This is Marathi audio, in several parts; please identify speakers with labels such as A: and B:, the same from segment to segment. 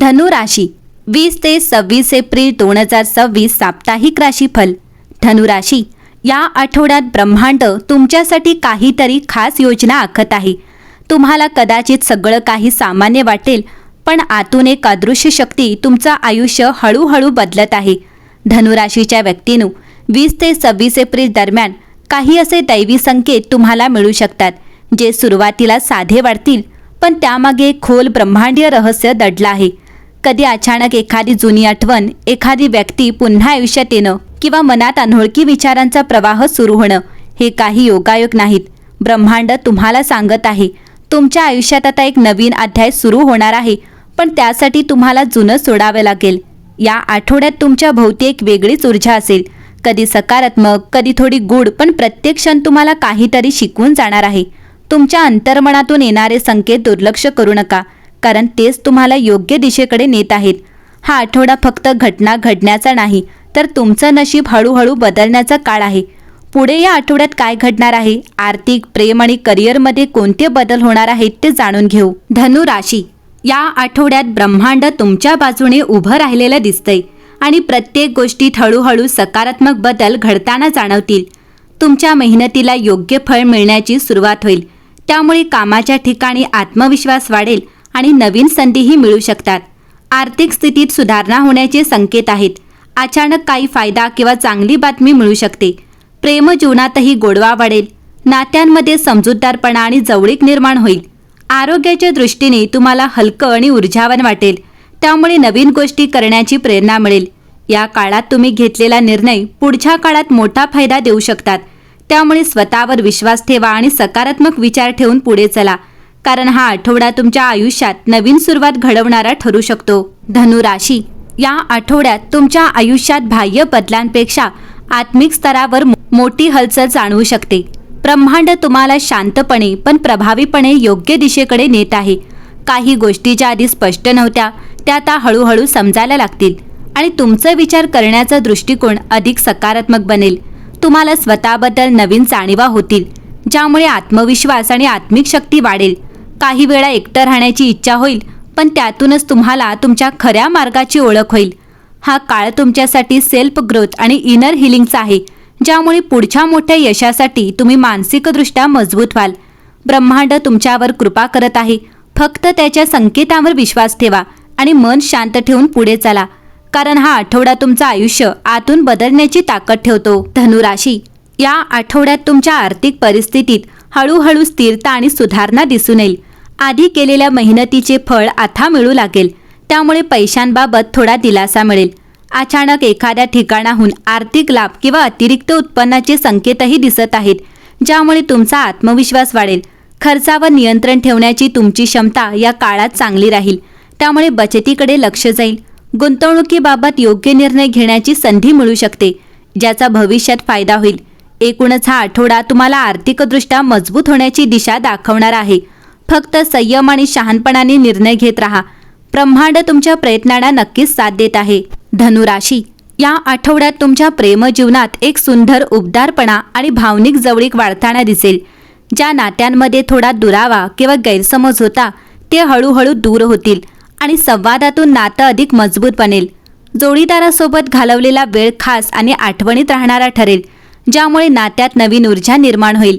A: धनु राशी 20 ते 26 एप्रिल 2026 साप्ताहिक राशीफल। धनु राशी, या आठवड्यात ब्रह्मांड तुमच्यासाठी काहीतरी खास योजना आखत आहे। तुम्हाला कदाचित सगळं काही सामान्य वाटेल, पण आतून एक अदृश्य शक्ती तुमचं आयुष्य हळूहळू बदलत आहे। धनु राशीच्या व्यक्तींनो, 20 ते 26 एप्रिल दरम्यान काही असे दैवी संकेत तुम्हाला मिळू शकतात, जे सुरुवातीला साधे वाटतील, पण त्यामागे एक खोल ब्रह्मांडीय रहस्य दडलं आहे। कधी अचानक एखादी जुनी आठवण, एखादी व्यक्ती पुन्हा आयुष्यात येणं किंवा मनात अनोळखी विचारांचा प्रवाह सुरू होणं, हे काही योगायोग नाहीत। ब्रह्मांड तुम्हाला सांगत आहे, तुमच्या आयुष्यात आता एक नवीन अध्याय सुरू होणार आहे, पण त्यासाठी तुम्हाला जुनं सोडावे लागेल। या आठवड्यात तुमच्या भोवती एक वेगळीच ऊर्जा असेल, कधी सकारात्मक, कधी थोडी गूढ, पण प्रत्येक क्षण तुम्हाला काहीतरी शिकवून जाणार आहे। तुमच्या अंतर्मनातून येणारे संकेत दुर्लक्ष करू नका, कारण तेच तुम्हाला योग्य दिशेकडे नेत आहेत। हा आठवडा फक्त घटना घडण्याचा नाही, तर तुमचं नशीब हळूहळू बदलण्याचा काळ आहे। पुढे या आठवड्यात काय घडणार आहे, आर्थिक, प्रेम आणि करिअरमध्ये कोणते बदल होणार आहेत ते जाणून घेऊ। धनु राशी, या आठवड्यात ब्रह्मांड तुमच्या बाजूने उभं राहिलेलं दिसतंय आणि प्रत्येक गोष्टीत हळूहळू सकारात्मक बदल घडताना जाणवतील। तुमच्या मेहनतीला योग्य फळ मिळण्याची सुरुवात होईल, त्यामुळे कामाच्या ठिकाणी आत्मविश्वास वाढेल आणि नवीन संधीही मिळू शकतात। आर्थिक स्थितीत सुधारणा होण्याचे संकेत आहेत। अचानक काही फायदा किंवा चांगली बातमी मिळू शकते। प्रेम जीवनातही गोडवा वाढेल, नात्यांमध्ये समजूतदारपणा आणि जवळीक निर्माण होईल। आरोग्याच्या दृष्टीने तुम्हाला हलकं आणि ऊर्जावान वाटेल, त्यामुळे नवीन गोष्टी करण्याची प्रेरणा मिळेल। या काळात तुम्ही घेतलेला निर्णय पुढच्या काळात मोठा फायदा देऊ शकतात, त्यामुळे स्वतःवर विश्वास ठेवा आणि सकारात्मक विचार ठेवून पुढे चला, कारण हा आठवडा तुमच्या आयुष्यात नवीन सुरुवात घडवणारा ठरू शकतो। धनु राशी, या आठवड्यात तुमच्या आयुष्यात बाह्य बदलांपेक्षा आत्मिक स्तरावर मोठी हलचल जाणवू शकते। ब्रह्मांड तुम्हाला शांतपणे पण प्रभावीपणे योग्य दिशेकडे नेत आहे। काही गोष्टी ज्या आधी स्पष्ट नव्हत्या, त्या आता हळूहळू समजायला लागतील आणि तुमचा विचार करण्याचा दृष्टिकोन अधिक सकारात्मक बनेल। तुम्हाला स्वतःबद्दल नवीन जाणीवा होतील, ज्यामुळे आत्मविश्वास आणि आत्मिक शक्ती वाढेल। काही वेळा एकटं राहण्याची इच्छा होईल, पण त्यातूनच तुम्हाला तुमच्या खऱ्या मार्गाची ओळख होईल। हा काळ तुमच्यासाठी सेल्फ ग्रोथ आणि इनर हिलिंगचा आहे, ज्यामुळे पुढच्या मोठ्या यशासाठी तुम्ही मानसिकदृष्ट्या मजबूत व्हाल। ब्रह्मांड तुमच्यावर कृपा करत आहे, फक्त त्याच्या संकेतांवर विश्वास ठेवा आणि मन शांत ठेवून पुढे चला, कारण हा आठवडा तुमचं आयुष्य आतून बदलण्याची ताकद ठेवतो। धनु राशी, या आठवड्यात तुमच्या आर्थिक परिस्थितीत हळूहळू स्थिरता आणि सुधारणा दिसून येईल। आधी केलेल्या मेहनतीचे फळ आता मिळू लागेल, त्यामुळे पैशांबाबत थोडा दिलासा मिळेल। अचानक एखाद्या ठिकाणाहून आर्थिक लाभ किंवा अतिरिक्त उत्पन्नाचे संकेतही दिसत आहेत, ज्यामुळे तुमचा आत्मविश्वास वाढेल। खर्चावर नियंत्रण ठेवण्याची तुमची क्षमता या काळात चांगली राहील, त्यामुळे बचतीकडे लक्ष जाईल। गुंतवणुकीबाबत योग्य निर्णय घेण्याची संधी मिळू शकते, ज्याचा भविष्यात फायदा होईल। एकूणच हा आठवडा तुम्हाला आर्थिकदृष्ट्या मजबूत होण्याची दिशा दाखवणार आहे। फक्त संयम आणि शहाणपणाने निर्णय घेत राहा, ब्रह्मांड तुमच्या प्रयत्नांना नक्कीच साथ देत आहे। धनु राशी, या आठवड्यात तुमच्या प्रेमजीवनात एक सुंदर उबदारपणा आणि भावनिक जवळीक वाढताना दिसेल। ज्या नात्यांमध्ये थोडा दुरावा किंवा गैरसमज होता, ते हळूहळू दूर होतील आणि संवादातून नातं अधिक मजबूत बनेल। जोडीदारासोबत घालवलेला वेळ खास आणि आठवणीत राहणारा ठरेल, ज्यामुळे नात्यात नवीन ऊर्जा निर्माण होईल।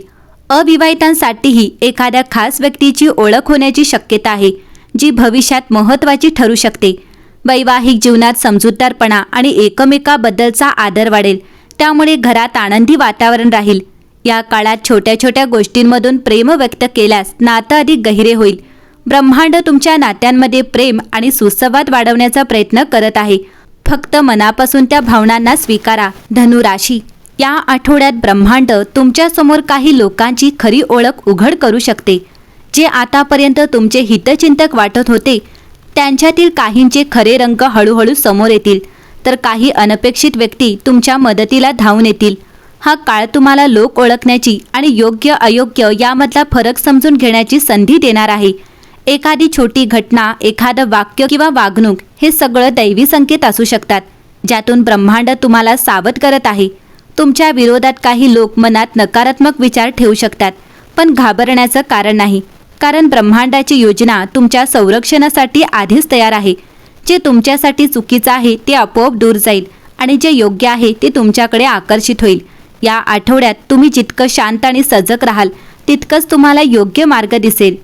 A: अविवाहितांसाठीही एखाद्या खास व्यक्तीची ओळख होण्याची शक्यता आहे, जी भविष्यात महत्त्वाची ठरू शकते। वैवाहिक जीवनात समजूतदारपणा आणि एकमेकाबद्दलचा आदर वाढेल, त्यामुळे घरात आनंदी वातावरण राहील। या काळात छोट्या छोट्या गोष्टींमधून प्रेम व्यक्त केल्यास नातं अधिक गहिरे होईल। ब्रह्मांड तुमच्या नात्यांमध्ये प्रेम आणि सुसंवाद वाढवण्याचा प्रयत्न करत आहे, फक्त मनापासून त्या भावनांना स्वीकारा। धनु राशी, या आठवड्यात ब्रह्मांड तुमच्यासमोर काही लोकांची खरी ओळख उघड करू शकते। जे आतापर्यंत तुमचे हितचिंतक वाटत होते, त्यांच्यातील काहींचे खरे रंग हळूहळू समोर येतील, तर काही अनपेक्षित व्यक्ती तुमच्या मदतीला धावून येतील। हा काळ तुम्हाला लोक ओळखण्याची आणि योग्य अयोग्य यामधला फरक समजून घेण्याची संधी देणार आहे। एखादी छोटी घटना, एखादं वाक्य किंवा वागणूक, हे सगळं दैवी संकेत असू शकतात, ज्यातून ब्रह्मांड तुम्हाला सावध करत आहे। तुमच्या विरोधात काही लोक मनात नकारात्मक विचार ठेवू शकतात, पण घाबरण्याचं कारण नाही, कारण ब्रह्मांडाची योजना तुमच्या संरक्षणासाठी आधीच तयार आहे। जे तुमच्यासाठी चुकीचं आहे ते आपोआप दूर जाईल आणि जे योग्य आहे ते तुमच्याकडे आकर्षित होईल. या आठवड्यात तुम्ही जितकं शांत आणि सजग राहाल तितकंच तुम्हाला योग्य मार्ग दिसेल.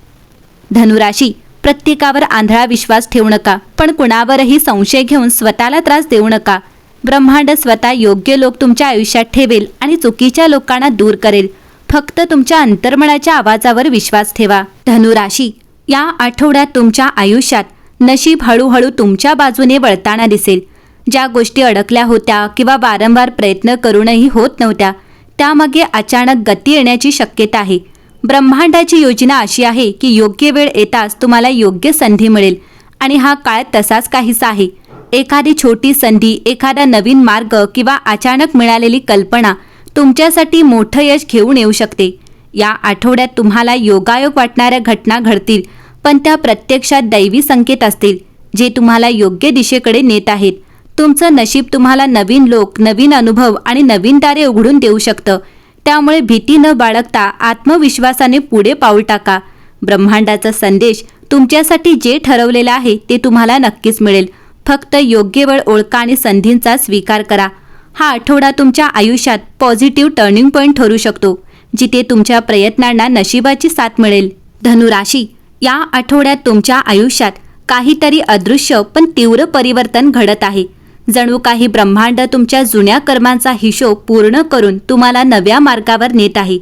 A: धनुराशी, प्रत्येकावर आंधळा विश्वास ठेवू नका, पण कुणावरही संशय घेऊन स्वतःला त्रास देऊ नका. ब्रह्मांड स्वतः योग्य लोक तुमच्या आयुष्यात ठेवेल आणि चुकीच्या लोकांना दूर करेल. फक्त तुमच्या अंतर्मनाच्या आवाजावर विश्वास ठेवा. धनुराशी, या आठवड्यात तुमच्या आयुष्यात नशीब हळूहळू तुमच्या बाजूने वळताना दिसेल. ज्या गोष्टी अडकल्या होत्या किंवा वारंवार प्रयत्न करूनही होत नव्हत्या त्यामागे अचानक गती येण्याची शक्यता आहे. ब्रह्मांडाची योजना अशी आहे की योग्य वेळ येताच तुम्हाला योग्य संधी मिळेल आणि हा काळ तसाच काहीसा आहे. एखादी छोटी संधी, एखादा नवीन मार्ग किंवा अचानक मिळालेली कल्पना तुमच्यासाठी मोठं यश घेऊन येऊ शकते. या आठवड्यात तुम्हाला योगायोग वाटणाऱ्या घटना घडतील, पण त्या प्रत्यक्षात दैवी संकेत असतील जे तुम्हाला योग्य दिशेकडे नेत आहेत. तुमचं नशीब तुम्हाला नवीन लोक, नवीन अनुभव आणि नवीन दारे उघडून देऊ शकतं. त्यामुळे भीती न बाळगता आत्मविश्वासाने पुढे पाऊल टाका. ब्रह्मांडाचा संदेश, तुमच्यासाठी जे ठरवलेलं आहे ते तुम्हाला नक्कीच मिळेल. फक्त योग्य वेळ ओळखा आणि संधींचा स्वीकार करा. हा आठवडा तुमच्या आयुष्यात पॉझिटिव्ह टर्निंग पॉईंट ठरू शकतो, जिथे तुमच्या प्रयत्नांना नशिबाची साथ मिळेल. धनुराशी, या आठवड्यात तुमच्या आयुष्यात काहीतरी अदृश्य पण तीव्र परिवर्तन घडत आहे. जणू काही ब्रह्मांड तुमच्या जुन्या कर्मांचा हिशोब पूर्ण करून तुम्हाला नव्या मार्गावर नेत आहे.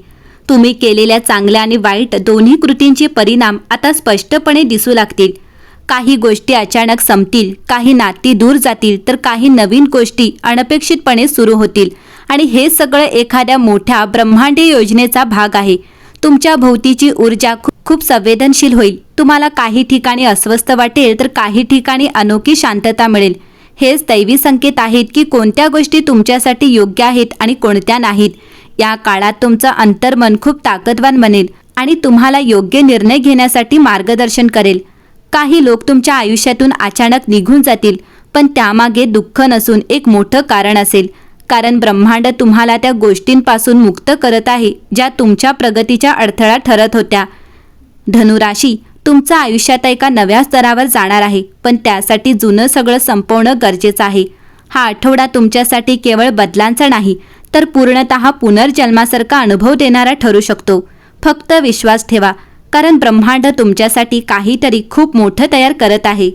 A: तुम्ही केलेल्या चांगल्या आणि वाईट दोन्ही कृतींचे परिणाम आता स्पष्टपणे दिसू लागतील. काही गोष्टी अचानक संपतील, काही नाती दूर जातील, तर काही नवीन गोष्टी अनपेक्षितपणे सुरू होतील आणि हे सगळं एखाद्या मोठ्या ब्रह्मांडीय योजनेचा भाग आहे. तुमच्या भोवतीची ऊर्जा खूप संवेदनशील होईल. तुम्हाला काही ठिकाणी अस्वस्थ वाटेल तर काही ठिकाणी अनोखी शांतता मिळेल. हेच दैवी संकेत आहेत की कोणत्या गोष्टी तुमच्यासाठी योग्य आहेत आणि कोणत्या नाहीत. या काळात तुमचं अंतर्मन खूप ताकदवान बनेल आणि तुम्हाला योग्य निर्णय घेण्यासाठी मार्गदर्शन करेल. काही लोक तुमच्या आयुष्यातून अचानक निघून जातील, पण त्यामागे दुःख नसून एक मोठं कारण असेल. कारण ब्रह्मांड तुम्हाला त्या गोष्टींपासून मुक्त करत आहे ज्या तुमच्या प्रगतीच्या अडथळा ठरत होत्या. धनुराशी, तुमचं आयुष्यात एका नव्या स्तरावर जाणार आहे, पण त्यासाठी जुनं सगळं संपवणं गरजेचं आहे. हा आठवडा तुमच्यासाठी केवळ बदलांचा नाही तर पूर्णतः पुनर्जन्मासारखा अनुभव देणारा ठरू शकतो. फक्त विश्वास ठेवा, कारण ब्रह्मांड तुमच्यासाठी काहीतरी खूप मोठं तयार करत आहे.